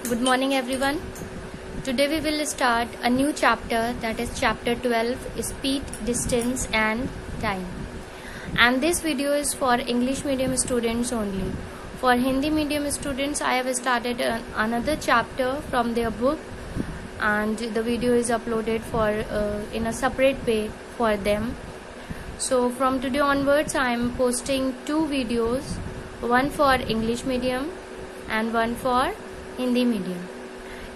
Good morning everyone. Today we will start a new chapter, that is chapter 12, speed, distance and time. And this video is for English medium students only. For Hindi medium students I have started another chapter from their book, and the video is uploaded for in a separate way for them. So from today onwards I am posting two videos, one for English medium and one for Hindi medium.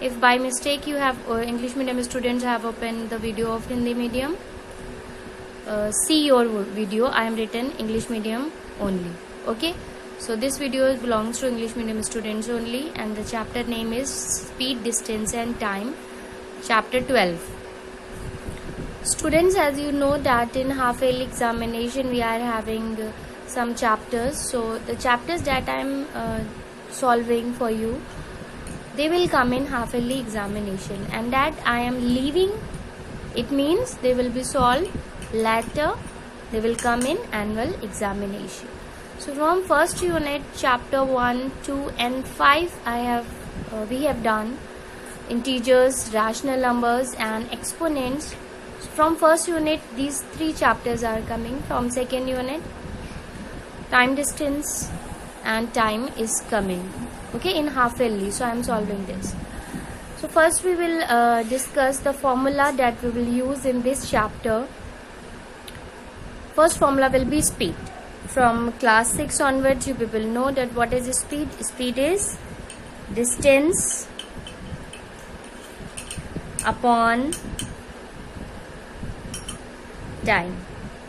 If by mistake you have English medium students have opened the video of Hindi medium, see your video. I am written English medium only. Okay, so this video belongs to English medium students only, and the chapter name is Speed, Distance and Time, chapter 12. Students, as you know that in half yearly examination we are having some chapters. So the chapters that I am solving for you, they will come in half yearly examination, and that I am leaving, it means they will be solved later, they will come in annual examination. So from first unit, chapter 1, 2 and 5 we have done integers, rational numbers and exponents. From first unit these three chapters are coming. From second unit, time, distance and time is coming, okay, in half yearly. So I am solving this. So first we will discuss the formula that we will use in this chapter. First formula will be speed. From class 6 onwards you people know that what is speed. Speed is distance upon time.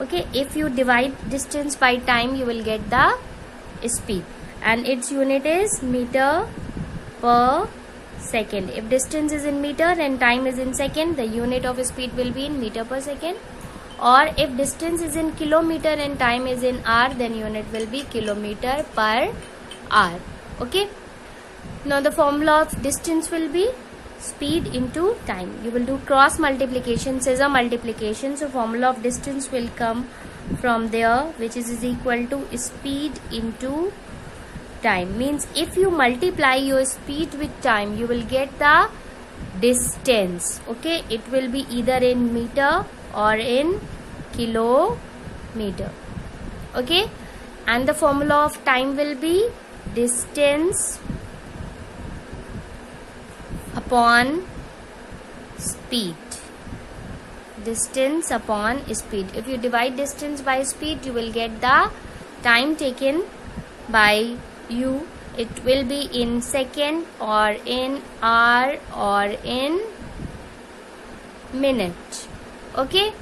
Okay, if you divide distance by time you will get the speed, and its unit is meter per second. If distance is in meter and time is in second, the unit of speed will be in meter per second. Or if distance is in kilometer and time is in hour, then unit will be kilometer per hour. Okay, now the formula of distance will be speed into time. You will do cross multiplication, scissor multiplication. So formula of distance will come from there, which is equal to speed into time. Means if you multiply your speed with time, you will get the distance. Okay, it will be either in meter or in kilometer. Okay, and the formula of time will be distance upon speed. Distance upon speed. If you divide distance by speed, you will get the time taken by you. It will be in second or in hour or in minute. Okay,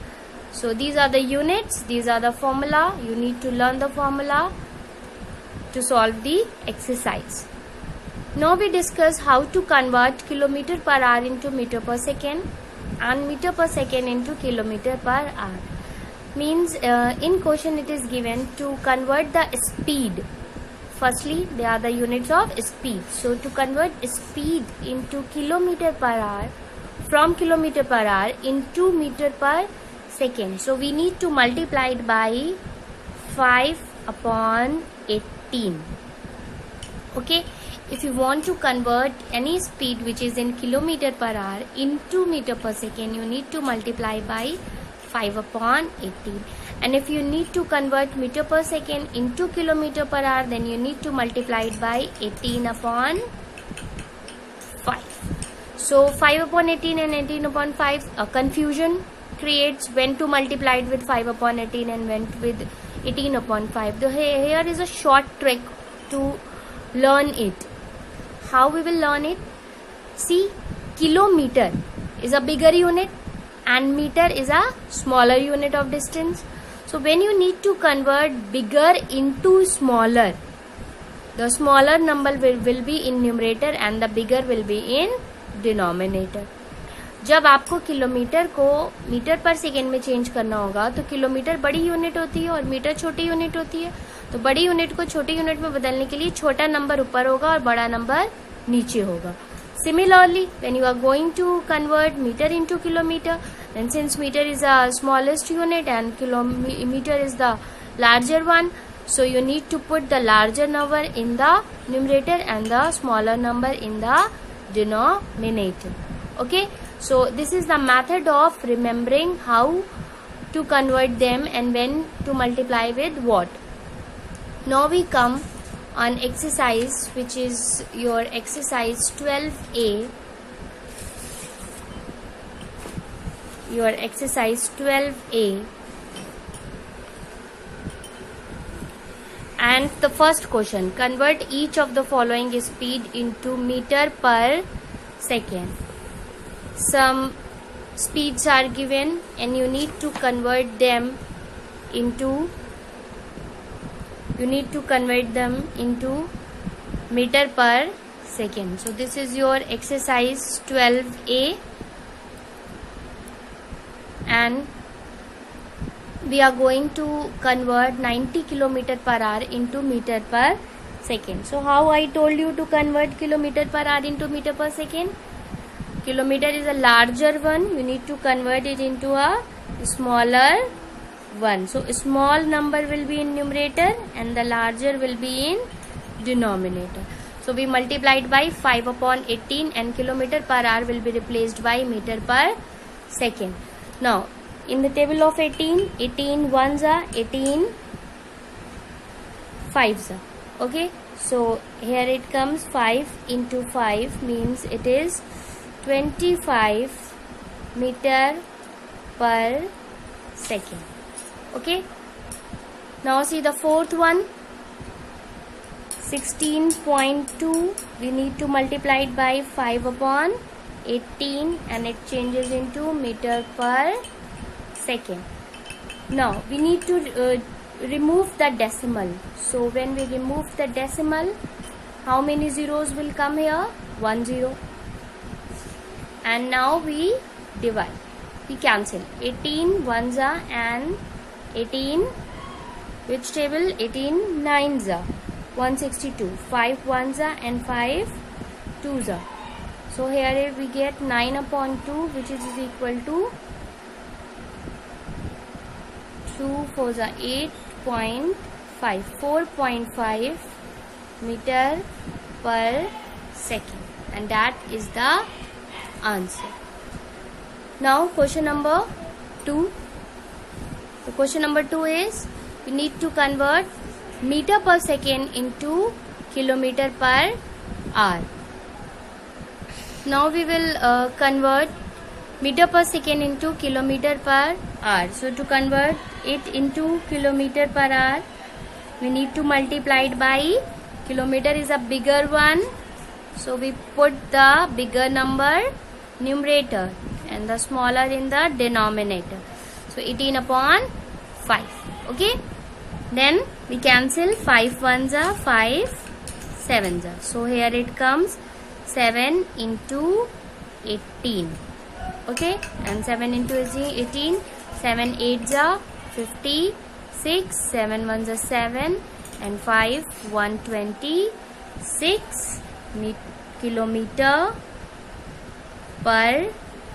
so these are the units, these are the formula. You need to learn the formula to solve the exercise. Now we discuss how to convert kilometer per hour into meter per second and meter per second into kilometer per hour. Means in question it is given to convert the speed. Firstly, they are the units of speed. So to convert speed into kilometer per hour, from kilometer per hour into meter per second, so we need to multiply it by 5 upon 18. Okay, if you want to convert any speed which is in kilometer per hour into meter per second, you need to multiply by 5 upon 18. And if you need to convert meter per second into kilometer per hour, then you need to multiply it by 18 upon 5. So 5 upon 18 and 18 upon 5, a confusion creates when to multiply it with 5 upon 18 and when with 18 upon 5. Here is a short trick to learn it. How we will learn it? See, kilometer is a bigger unit and meter is a smaller unit of distance. So when you need to convert bigger into smaller, the smaller number will be in numerator and the bigger will be in denominator. जब आपको kilometre को metre पर second में change करना होगा तो kilometre बड़ी unit होती है और मीटर छोटी यूनिट होती है. तो बड़ी यूनिट को छोटी यूनिट में बदलने के लिए छोटा नंबर ऊपर होगा और बड़ा नंबर नीचे होगा. Similarly, when you are going to convert meter into kilometer, then since meter is the smallest unit and kilometer is the larger one, so you need to put the larger number in the numerator and the smaller number in the denominator. Okay, so this is the method of remembering how to convert them and when to multiply with what. Now we come on exercise, which is your exercise 12A. Your exercise 12A. And the first question, convert each of the following speed into meter per second. Some speeds are given and you need to convert them into meter per second. So this is your exercise 12A, and we are going to convert 90 kilometer per hour into meter per second. So how I told you to convert kilometer per hour into meter per second? Kilometer is a larger one, you need to convert it into a smaller one. So a small number will be in numerator and the larger will be in denominator. So we multiplied by 5 upon 18 and kilometer per hour will be replaced by meter per second. Now in the table of 18 ones are 18 fives are. Okay, so here it comes 5 into 5 means it is 25 meter per second. Okay, now see the fourth one, 16.2. we need to multiply it by 5 upon 18 and it changes into meter per second. Now we need to remove the decimal. So when we remove the decimal, how many zeros will come here? 1 0. And now we divide, we cancel 18 ones are and 18, which table? 18 nines are 162, 5 ones are and 5 twos are. So here we get 9 upon 2, which is equal to 2 4s are 8.5, 4.5 meter per second, and that is the answer. Now question number 2. The question number 2 is, we need to convert meter per second into kilometer per hour. Now we will convert meter per second into kilometer per hour. So to convert it into kilometer per hour, we need to multiply it by, kilometer is a bigger one, so we put the bigger number numerator and the smaller in the denominator. So 18 upon 5. Okay, then we cancel 5 ones are 5 sevens are. So here it comes 7 into 18. Okay, and 7 into 18, 7 8s are 56, 7 ones are 7 and 5 126 kilometer per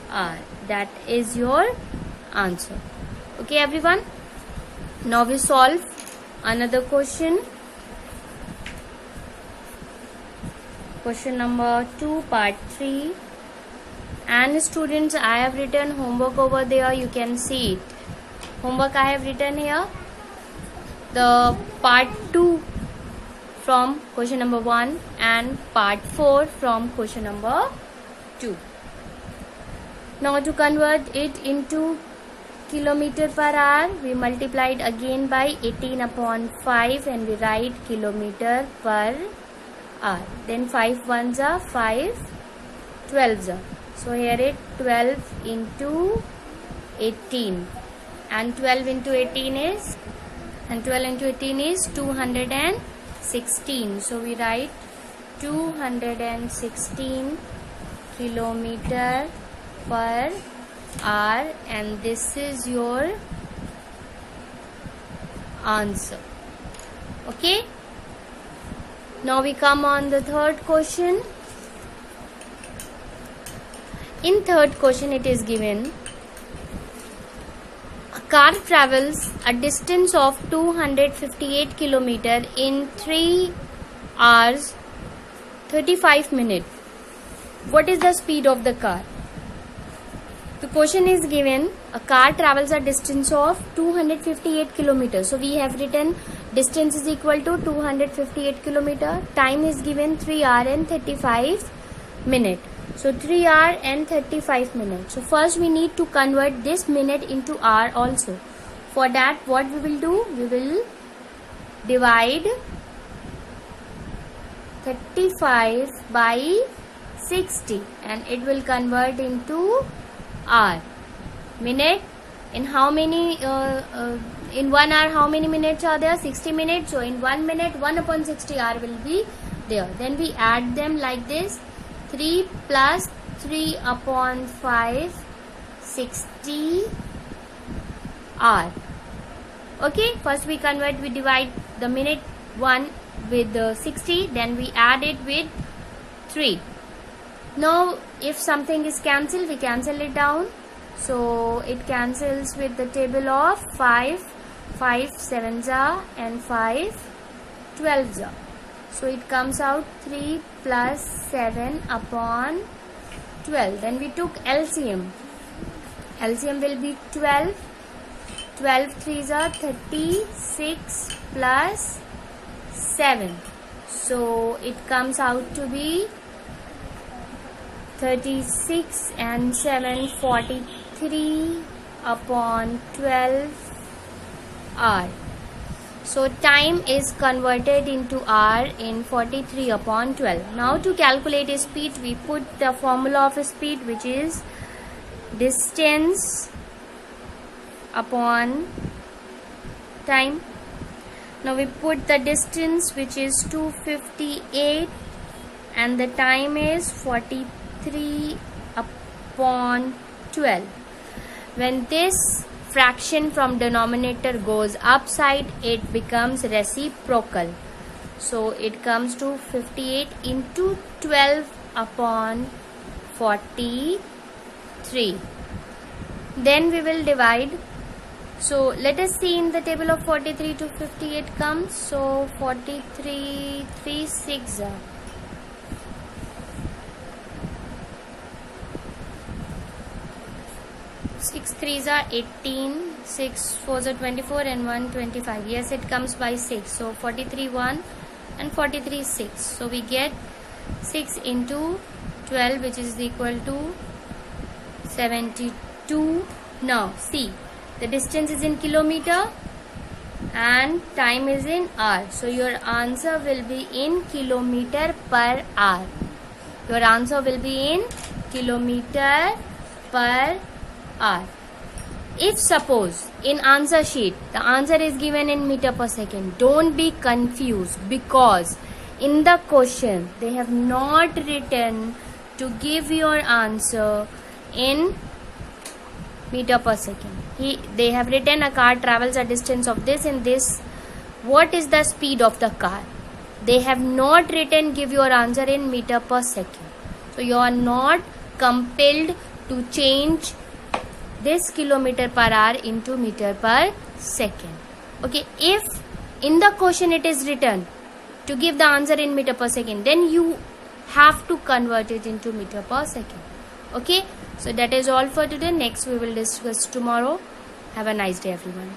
hour. That is your answer. Okay everyone, now we solve another question. Question number 2, part 3. And students, I have written homework over there, you can see it. Homework I have written here, the part 2 from question number 1 and part 4 from question number 2. Now to convert it into kilometer per hour, we multiplied again by 18 upon 5 and we write kilometer per hour. Then 5 ones are 5 12s are. So here it 12 into 18 and 12 into 18 is 216. So we write 216 kilometer per hour, and this is your answer. Okay, now we come on the third question. In third question it is given, a car travels a distance of 258 km in 3 hours 35 minutes. what is the speed of the car? The question is given, a car travels a distance of 258 kilometers. So we have written distance is equal to 258 kilometer. Time is given 3 hours and 35 minutes. So 3 hours and 35 minutes. So first we need to convert this minute into hour also. For that, what we will do? We will divide 35 by 60 and it will convert into hour. Minute, in how many in 1 hour how many minutes are there? 60 minutes. So in 1 minute 1 upon 60 hour will be there. Then we add them like this, 3 plus 3 upon 5, 60 hour. Okay, first we convert, we divide the minute 1 with the 60, then we add it with 3. Now if something is cancelled, we cancel it down. So it cancels with the table of 5 sevens are and 5 12s are. So it comes out 3 plus 7 upon 12. Then we took LCM. LCM will be 12. 12 3s are 36 plus 7. So it comes out to be 36 and 7 43 upon 12 hour. So time is converted into hour in 43 upon 12. Now to calculate a speed, we put the formula of a speed, which is distance upon time. Now we put the distance, which is 258 and the time is 43 upon 12. When this fraction from denominator goes upside, it becomes reciprocal. So it comes to 58 into 12 upon 43. Then we will divide. So let us see in the table of 43 to 58 comes. So 43 3 6 are. 6 3s are 18, 6 4s are 24 and 1 25. Yes, it comes by 6. So 43 1 and 43 6. So we get 6 into 12, which is equal to 72. Now see, the distance is in kilometer and time is in hour. So your answer will be in kilometer per hour. Your answer will be in kilometer per hour. If suppose in answer sheet the answer is given in meter per second, don't be confused, because in the question they have not written to give your answer in meter per second. They have written a car travels a distance of this and this. What is the speed of the car? They have not written give your answer in meter per second. So you are not compelled to change this kilometer per hour into meter per second. Okay, if in the question it is written to give the answer in meter per second, then you have to convert it into meter per second. Okay, so that is all for today. Next we will discuss tomorrow. Have a nice day, everyone.